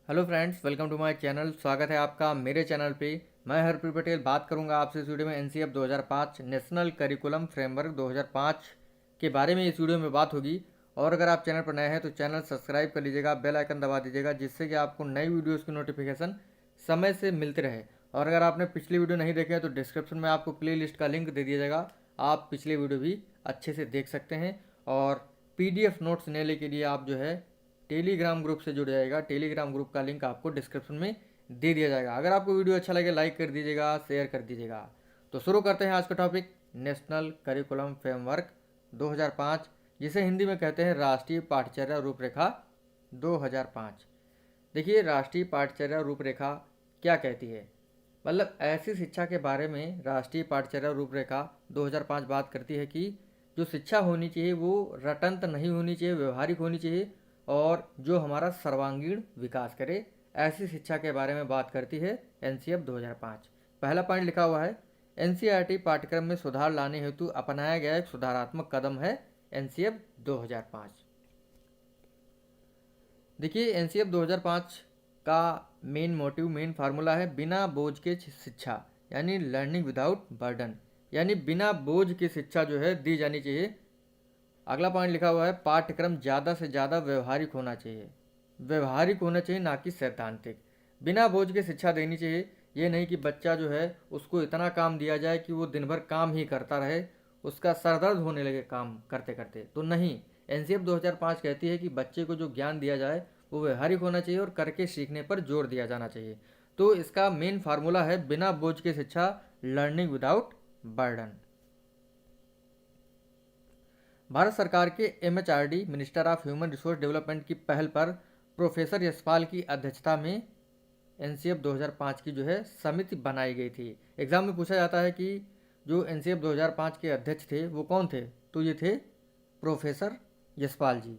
Hello friends, welcome to my channel. स्वागत है आपका मेरे चैनल पे। मैं हरप्रीत पटेल बात करूंगा आपसे इस वीडियो में एनसीएफ 2005 नेशनल करिकुलम फ्रेमवर्क 2005 के बारे में इस वीडियो में बात होगी। और अगर आप चैनल पर नए हैं तो चैनल सब्सक्राइब कर लीजिएगा, बेल आइकन दबा दीजिएगा, जिससे कि आपको नई वीडियोज़ की नोटिफिकेशन समय से मिलते रहे। और अगर आपने पिछली वीडियो नहीं देखे हैं तो डिस्क्रिप्शन में आपको प्ले लिस्ट का लिंक दे दिया जाएगा, आप पिछले वीडियो भी अच्छे से देख सकते हैं। और PDF नोट्स लेने के लिए आप जो है टेलीग्राम ग्रुप से जुड़ जाएगा। टेलीग्राम ग्रुप का लिंक आपको डिस्क्रिप्शन में दे दिया जाएगा। अगर आपको वीडियो अच्छा लगे लाइक कर दीजिएगा, शेयर कर दीजिएगा। तो शुरू करते हैं आज का टॉपिक, नेशनल करिकुलम फ्रेमवर्क 2005, जिसे हिंदी में कहते हैं राष्ट्रीय पाठ्यचर्या रूपरेखा 2005। देखिए, राष्ट्रीय पाठ्यचर्या रूपरेखा क्या कहती है? मतलब ऐसी शिक्षा के बारे में राष्ट्रीय पाठ्यचर्या रूपरेखा 2005 बात करती है कि जो शिक्षा होनी चाहिए वो रटंत नहीं होनी चाहिए, व्यवहारिक होनी चाहिए, और जो हमारा सर्वांगीण विकास करे, ऐसी शिक्षा के बारे में बात करती है एनसीएफ 2005। पहला पॉइंट लिखा हुआ है, एनसीईआरटी पाठ्यक्रम में सुधार लाने हेतु अपनाया गया एक सुधारात्मक कदम है एनसीएफ 2005। देखिए, एनसीएफ 2005 का मेन मोटिव, मेन फार्मूला है बिना बोझ के शिक्षा, यानी लर्निंग विदाउट बर्डन, यानी बिना बोझ की शिक्षा जो है दी जानी चाहिए। अगला पॉइंट लिखा हुआ है, पाठ्यक्रम ज़्यादा से ज़्यादा व्यवहारिक होना चाहिए। व्यवहारिक होना चाहिए, ना कि सैद्धांतिक। बिना बोझ के शिक्षा देनी चाहिए। ये नहीं कि बच्चा जो है उसको इतना काम दिया जाए कि वो दिन भर काम ही करता रहे, उसका सरदर्द होने लगे काम करते करते, तो नहीं। एनसीएफ 2005 कहती है कि बच्चे को जो ज्ञान दिया जाए वो व्यवहारिक होना चाहिए और करके सीखने पर जोर दिया जाना चाहिए। तो इसका मेन फार्मूला है बिना बोझ के शिक्षा, लर्निंग विदाउट बर्डन। भारत सरकार के MHRD minister of human resource development की पहल पर प्रोफेसर यशपाल की अध्यक्षता में एनसीएफ 2005 की जो है समिति बनाई गई थी। एग्जाम में पूछा जाता है कि जो एनसीएफ 2005 के अध्यक्ष थे वो कौन थे, तो ये थे प्रोफेसर यशपाल जी।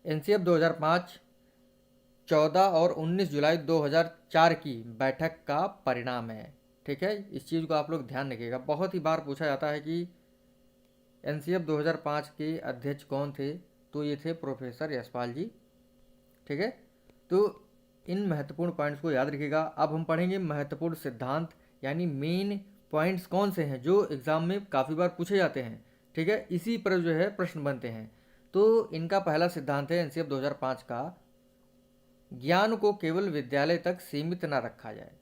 एनसीएफ 2005 14 और 19 जुलाई 2004 की बैठक का परिणाम है। ठीक है, इस चीज़ को आप लोग ध्यान रखिएगा। बहुत ही बार पूछा जाता है कि एनसीएफ 2005 के अध्यक्ष कौन थे, तो ये थे प्रोफेसर यशपाल जी। ठीक है, तो इन महत्वपूर्ण पॉइंट्स को याद रखिएगा। अब हम पढ़ेंगे महत्वपूर्ण सिद्धांत, यानी मेन पॉइंट्स कौन से हैं जो एग्जाम में काफ़ी बार पूछे जाते हैं। ठीक है, इसी पर जो है प्रश्न बनते हैं। तो इनका पहला सिद्धांत है एनसीएफ 2005 का, ज्ञान को केवल विद्यालय तक सीमित न रखा जाए।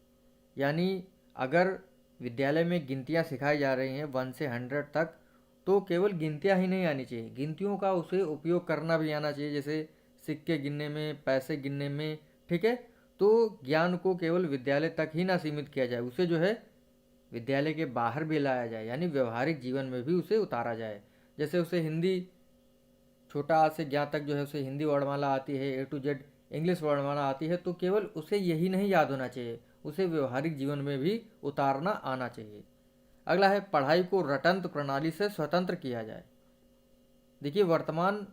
यानी अगर विद्यालय में गिनतियाँ सिखाई जा रही हैं 1 से 100 तक, तो केवल गिनतियाँ ही नहीं आनी चाहिए, गिनतियों का उसे उपयोग करना भी आना चाहिए, जैसे सिक्के गिनने में, पैसे गिनने में। ठीक है, तो ज्ञान को केवल विद्यालय तक ही ना सीमित किया जाए, उसे जो है विद्यालय के बाहर भी लाया जाए, यानी व्यवहारिक जीवन में भी उसे उतारा जाए। जैसे उसे हिंदी, छोटा आ से ज्ञा तक जो है उसे हिंदी वर्णमाला आती है, A to Z इंग्लिश वर्णमाला आती है, तो केवल उसे यही नहीं याद होना चाहिए, उसे व्यवहारिक जीवन में भी उतारना आना चाहिए। अगला है, पढ़ाई को रटंत प्रणाली से स्वतंत्र किया जाए। देखिए, वर्तमान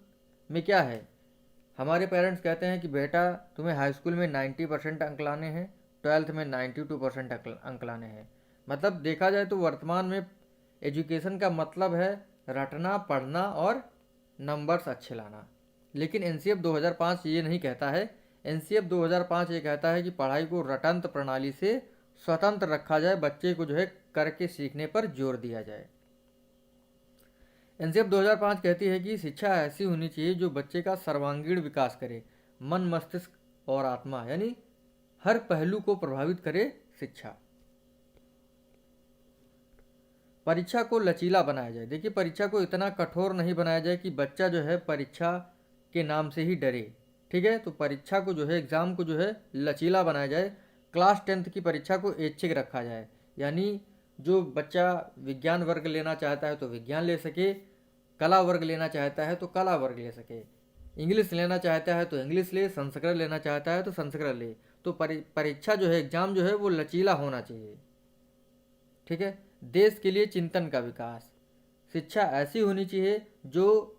में क्या है, हमारे पेरेंट्स कहते हैं कि बेटा तुम्हें हाई स्कूल में 90% अंक लाने हैं, 12th में 92% अंक लाने हैं। मतलब देखा जाए तो वर्तमान में एजुकेशन का मतलब है रटना, पढ़ना और नंबर्स अच्छे लाना। लेकिन एनसीएफ 2005 ये नहीं कहता है। एनसीएफ 2005 ये कहता है कि पढ़ाई को रटंत प्रणाली से स्वतंत्र रखा जाए, बच्चे को जो है करके सीखने पर जोर दिया जाए। एनसीएफ 2005 कहती है कि शिक्षा ऐसी होनी चाहिए जो बच्चे का सर्वांगीण विकास करे, मन, मस्तिष्क और आत्मा, यानी हर पहलू को प्रभावित करे शिक्षा। परीक्षा को लचीला बनाया जाए। देखिए, परीक्षा को इतना कठोर नहीं बनाया जाए कि बच्चा जो है परीक्षा के नाम से ही डरे। ठीक है, तो परीक्षा को जो है, एग्ज़ाम को जो है लचीला बनाया जाए। क्लास 10th की परीक्षा को ऐच्छिक रखा जाए, यानी जो बच्चा विज्ञान वर्ग लेना चाहता है तो विज्ञान ले सके, कला वर्ग लेना चाहता है तो कला वर्ग ले सके, इंग्लिश लेना चाहता है तो इंग्लिश ले, संस्कृत लेना चाहता है तो संस्कृत ले। तो परीक्षा जो है, एग्ज़ाम जो है वो लचीला होना चाहिए। ठीक है, देश के लिए चिंतन का विकास। शिक्षा ऐसी होनी चाहिए जो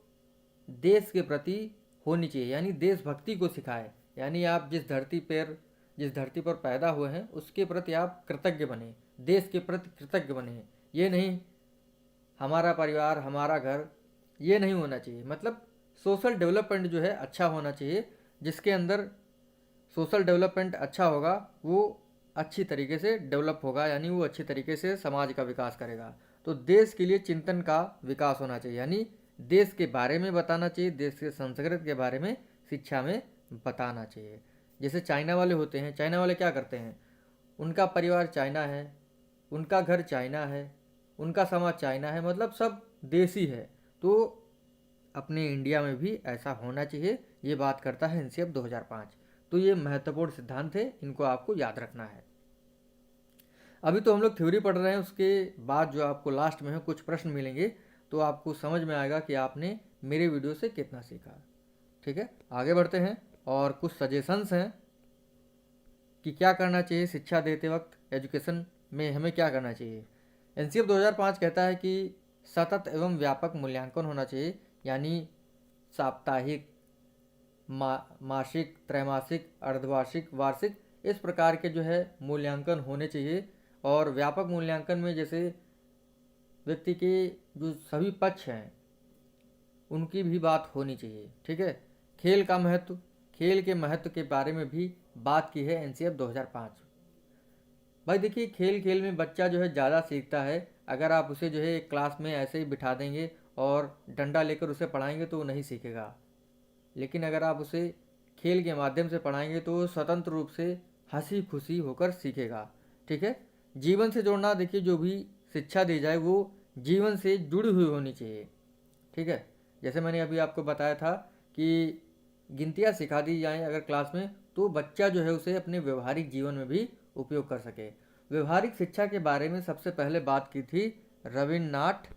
देश के प्रति होनी चाहिए, यानी देशभक्ति को सिखाए। यानी आप जिस धरती पर पैदा हुए हैं उसके प्रति आप कृतज्ञ बने, देश के प्रति कृतज्ञ बने। ये नहीं हमारा परिवार, हमारा घर, ये नहीं होना चाहिए। मतलब सोशल डेवलपमेंट जो है अच्छा होना चाहिए, जिसके अंदर सोशल डेवलपमेंट अच्छा होगा, वो अच्छी तरीके से डेवलप होगा, यानी वो अच्छी तरीके से समाज का विकास करेगा। तो देश के लिए चिंतन का विकास होना चाहिए, यानी देश के बारे में बताना चाहिए, देश के संस्कृति के बारे में शिक्षा में बताना चाहिए। जैसे चाइना वाले होते हैं, चाइना वाले क्या करते हैं, उनका परिवार चाइना है, उनका घर चाइना है, उनका समाज चाइना है, मतलब सब देसी है। तो अपने इंडिया में भी ऐसा होना चाहिए, ये बात करता है एनसीएफ 2005। तो ये महत्वपूर्ण सिद्धांत है, इनको आपको याद रखना है। अभी तो हम लोग थ्योरी पढ़ रहे हैं, उसके बाद जो आपको लास्ट में है कुछ प्रश्न मिलेंगे, तो आपको समझ में आएगा कि आपने मेरे वीडियो से कितना सीखा। ठीक है, आगे बढ़ते हैं और कुछ सजेशंस हैं कि क्या करना चाहिए शिक्षा देते वक्त, एजुकेशन में हमें क्या करना चाहिए। एनसीएफ 2005 कहता है कि सतत एवं व्यापक मूल्यांकन होना चाहिए, यानी साप्ताहिक, मासिक, त्रैमासिक, अर्धवार्षिक, वार्षिक, इस प्रकार के जो है मूल्यांकन होने चाहिए। और व्यापक मूल्यांकन में जैसे व्यक्ति के जो सभी पक्ष हैं उनकी भी बात होनी चाहिए। ठीक है, खेल का महत्व, खेल के महत्व के बारे में भी बात की है एनसीएफ 2005। भाई देखिए, खेल खेल में बच्चा जो है ज़्यादा सीखता है। अगर आप उसे जो है एक क्लास में ऐसे ही बिठा देंगे और डंडा लेकर उसे पढ़ाएंगे तो वो नहीं सीखेगा। लेकिन अगर आप उसे खेल के माध्यम से पढ़ाएंगे तो वो स्वतंत्र रूप से हंसी खुशी होकर सीखेगा। ठीक है, जीवन से जोड़ना, देखिए जो भी शिक्षा दी जाए वो जीवन से जुड़ी हुई होनी चाहिए। ठीक है, जैसे मैंने अभी आपको बताया था कि गिनतियाँ सिखा दी जाएँ अगर क्लास में, तो बच्चा जो है उसे अपने व्यवहारिक जीवन में भी उपयोग कर सके। व्यवहारिक शिक्षा के बारे में सबसे पहले बात की थी रविन्द्रनाथ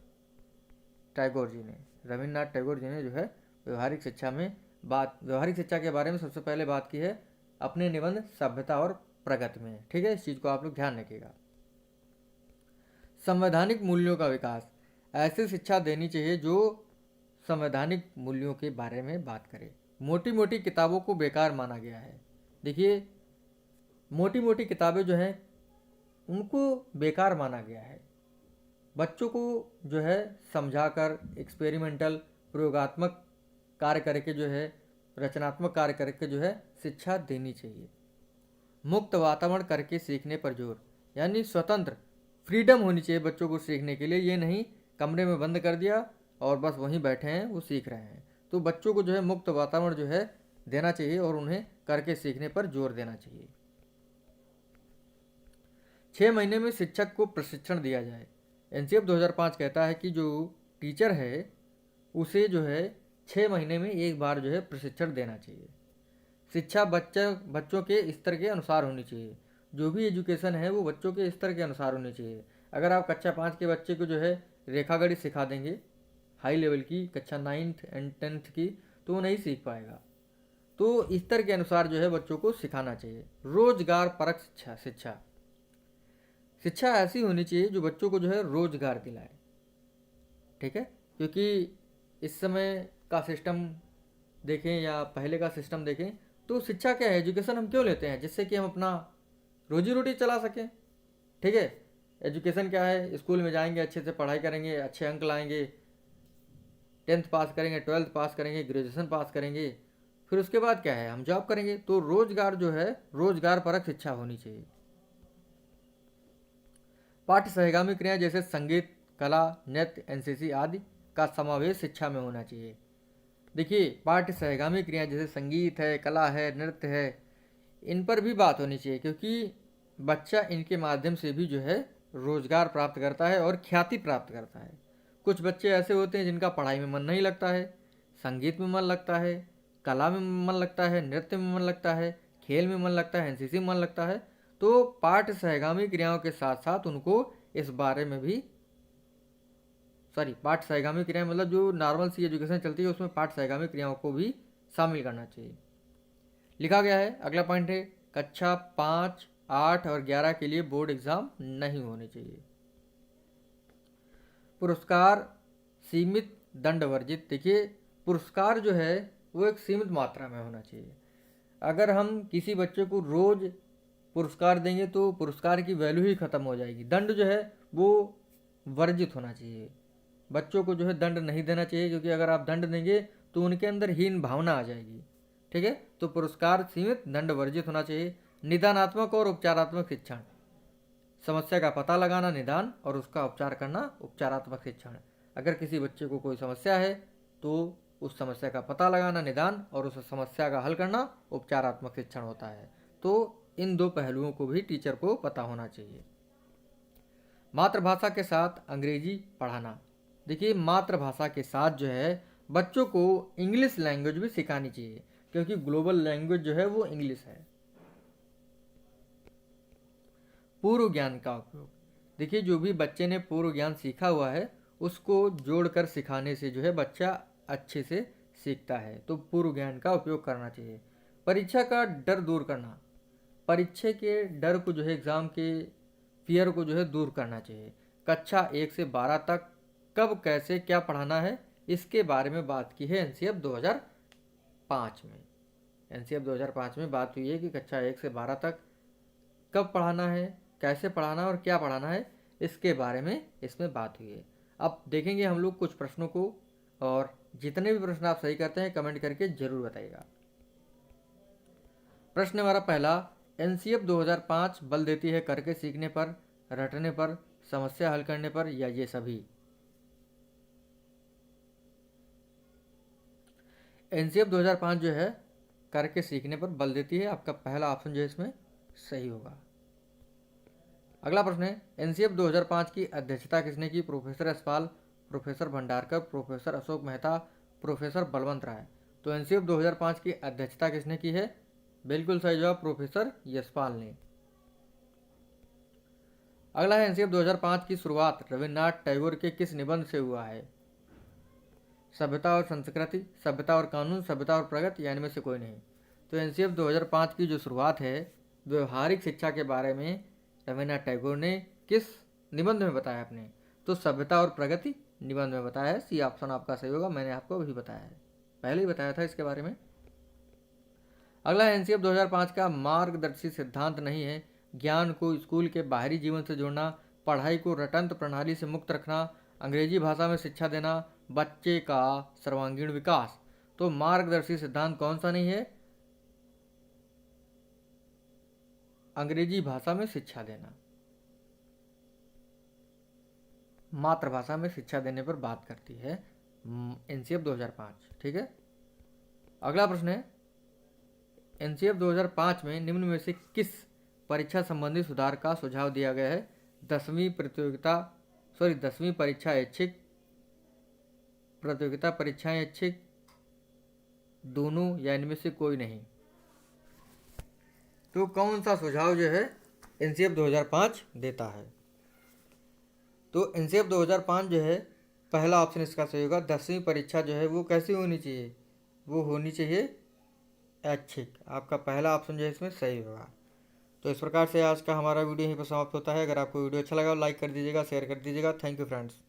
टैगोर जी ने। रविन्द्रनाथ टैगोर जी ने जो है व्यवहारिक शिक्षा के बारे में सबसे पहले बात की है अपने निबंध सभ्यता और प्रगति में। ठीक है, इस चीज़ को आप लोग ध्यान रखिएगा। संवैधानिक मूल्यों का विकास, ऐसी शिक्षा देनी चाहिए जो संवैधानिक मूल्यों के बारे में बात करे। मोटी मोटी किताबों को बेकार माना गया है। देखिए, मोटी मोटी किताबें जो हैं उनको बेकार माना गया है। बच्चों को जो है समझाकर, एक्सपेरिमेंटल, प्रयोगात्मक कार्य करके जो है, रचनात्मक कार्य करके जो है शिक्षा देनी चाहिए। मुक्त वातावरण करके सीखने पर जोर, यानी स्वतंत्र, फ्रीडम होनी चाहिए बच्चों को सीखने के लिए। ये नहीं कमरे में बंद कर दिया और बस वहीं बैठे हैं वो सीख रहे हैं। तो बच्चों को जो है मुक्त वातावरण जो है देना चाहिए और उन्हें करके सीखने पर जोर देना चाहिए। 6 महीने में शिक्षक को प्रशिक्षण दिया जाए। एनसीएफ 2005 कहता है कि जो टीचर है उसे जो है 6 महीने में एक बार जो है प्रशिक्षण देना चाहिए। शिक्षा बच्चों के स्तर के अनुसार होनी चाहिए। जो भी एजुकेशन है वो बच्चों के स्तर के अनुसार होनी चाहिए। अगर आप कक्षा 5 के बच्चे को जो है रेखा गणित सिखा देंगे हाई लेवल की, कक्षा 9th एंड 10th की, तो वो नहीं सीख पाएगा। तो स्तर के अनुसार जो है बच्चों को सिखाना चाहिए। रोजगार परक शिक्षा शिक्षा ऐसी होनी चाहिए जो बच्चों को जो है रोजगार दिलाए। ठीक है, क्योंकि इस समय का सिस्टम देखें या पहले का सिस्टम देखें तो शिक्षा क्या है, एजुकेशन हम क्यों लेते हैं, जिससे कि हम अपना रोजी रोटी चला सकें। ठीक है, एजुकेशन क्या है, स्कूल में जाएंगे, अच्छे से पढ़ाई करेंगे, अच्छे अंक लाएंगे, 10th पास करेंगे, 12th पास करेंगे, ग्रेजुएशन पास करेंगे, फिर उसके बाद क्या है, हम जॉब करेंगे। तो रोजगार जो है, रोजगार परक शिक्षा होनी चाहिए। पाठ्य सहगामी क्रियाएं जैसे संगीत, कला, नृत्य, एनसीसी आदि का समावेश शिक्षा में होना चाहिए। देखिए, पाठ्य सहगामी क्रियाएं जैसे संगीत है, कला है, नृत्य है, इन पर भी बात होनी चाहिए, क्योंकि बच्चा इनके माध्यम से भी जो है रोजगार प्राप्त करता है और ख्याति प्राप्त करता है। कुछ बच्चे ऐसे होते हैं जिनका पढ़ाई में मन नहीं लगता है, संगीत में मन लगता है, कला में मन लगता है, नृत्य में मन लगता है, खेल में मन लगता है, एनसीसी में मन लगता है। तो पाठ्य सहगामी क्रियाओं के साथ साथ उनको इस बारे में भी पाठ्य सहगामी क्रियाएं मतलब जो नॉर्मल सी एजुकेशन चलती है उसमें पाठ्य सहगामी क्रियाओं को भी शामिल करना चाहिए। लिखा गया है, अगला पॉइंट है, कक्षा 5, 8 और 11 के लिए बोर्ड एग्जाम नहीं होने चाहिए। पुरस्कार सीमित, दंड वर्जित। देखिए, पुरस्कार जो है वो एक सीमित मात्रा में होना चाहिए। अगर हम किसी बच्चे को रोज पुरस्कार देंगे तो पुरस्कार की वैल्यू ही खत्म हो जाएगी। दंड जो है वो वर्जित होना चाहिए। बच्चों को जो है दंड नहीं देना चाहिए, क्योंकि अगर आप दंड देंगे तो उनके अंदर हीन भावना आ जाएगी। ठीक है। तो पुरस्कार सीमित, दंड वर्जित होना चाहिए। निदानात्मक और उपचारात्मक शिक्षण, समस्या का पता लगाना निदान और उसका उपचार करना उपचारात्मक शिक्षण। अगर किसी बच्चे को कोई समस्या है तो उस समस्या का पता लगाना निदान और उस समस्या का हल करना उपचारात्मक शिक्षण होता है। तो इन दो पहलुओं को भी टीचर को पता होना चाहिए। मातृभाषा के साथ अंग्रेजी पढ़ाना। देखिए, मातृभाषा के साथ जो है बच्चों को इंग्लिश लैंग्वेज भी सिखानी चाहिए, क्योंकि ग्लोबल लैंग्वेज जो है वो इंग्लिश है। पूर्व ज्ञान का उपयोग। देखिए, जो भी बच्चे ने पूर्व ज्ञान सीखा हुआ है उसको जोड़कर सिखाने से जो है बच्चा अच्छे से सीखता है। तो पूर्व ज्ञान का उपयोग करना चाहिए। परीक्षा का डर दूर करना, परीक्षा के डर को जो है, एग्ज़ाम के फियर को जो है दूर करना चाहिए। कक्षा 1 से 12 तक कब कैसे क्या पढ़ाना है, इसके बारे में बात की है एनसीएफ 2005 में। एनसीएफ 2005 में बात हुई है कि कक्षा 1 से 12 तक कब पढ़ाना है, कैसे पढ़ाना है और क्या पढ़ाना है, इसके बारे में इसमें बात हुई है। अब देखेंगे हम लोग कुछ प्रश्नों को, और जितने भी प्रश्न आप सही करते हैं कमेंट करके जरूर बताइएगा। प्रश्न हमारा पहला, एनसीएफ 2005 बल देती है करके सीखने पर, रटने पर, समस्या हल करने पर, या ये सभी। एनसीएफ 2005 जो है करके सीखने पर बल देती है। आपका पहला ऑप्शन जो है इसमें सही होगा। अगला प्रश्न है, एनसीएफ 2005 की अध्यक्षता किसने की? Professor Yashpal, professor Bhandarkar, professor Ashok Mehta, professor Balwant Rai. तो एनसीएफ 2005 की अध्यक्षता किसने की है? बिल्कुल सही जवाब प्रोफेसर यशपाल ने। अगला है, एनसीएफ 2005 की शुरुआत रविन्द्रनाथ टैगोर के किस निबंध से हुआ है? सभ्यता और संस्कृति, सभ्यता और कानून, सभ्यता और प्रगति, या इनमें से कोई नहीं। तो एनसीएफ 2005 की जो शुरुआत है व्यवहारिक शिक्षा के बारे में रविन्द्रनाथ टैगोर ने किस निबंध में बताया आपने? तो सभ्यता और प्रगति निबंध में बताया है। सी ऑप्शन आपका सही होगा, मैंने आपको अभी बताया है, पहले ही बताया था इसके बारे में। अगला एनसीएफ 2005 का मार्गदर्शी सिद्धांत नहीं है ज्ञान को स्कूल के बाहरी जीवन से जोड़ना, पढ़ाई को रटंत्र प्रणाली से मुक्त रखना, अंग्रेजी भाषा में शिक्षा देना, बच्चे का सर्वांगीण विकास। तो मार्गदर्शी सिद्धांत कौन सा नहीं है? अंग्रेजी भाषा में शिक्षा देना, मातृभाषा में शिक्षा देने पर बात करती है एनसीएफ 2005। ठीक है। अगला प्रश्न है, एनसीएफ 2005 में निम्न में से किस परीक्षा संबंधी सुधार का सुझाव दिया गया है? 10वीं परीक्षा ऐच्छिक, प्रतियोगिता परीक्षाएं ऐच्छिक, दोनों, या इनमें से कोई नहीं। तो कौन सा सुझाव जो है एनसीएफ 2005 देता है? तो एनसीएफ 2005 जो है पहला ऑप्शन इसका सही होगा। 10वीं परीक्षा जो है वो कैसी होनी चाहिए? वो होनी चाहिए ऐच्छिक। आपका पहला ऑप्शन जो है इसमें सही होगा। तो इस प्रकार से आज का हमारा वीडियो यहीं पर समाप्त होता है। अगर आपको वीडियो अच्छा लगा लाइक कर दीजिएगा, शेयर कर दीजिएगा। Thank you friends.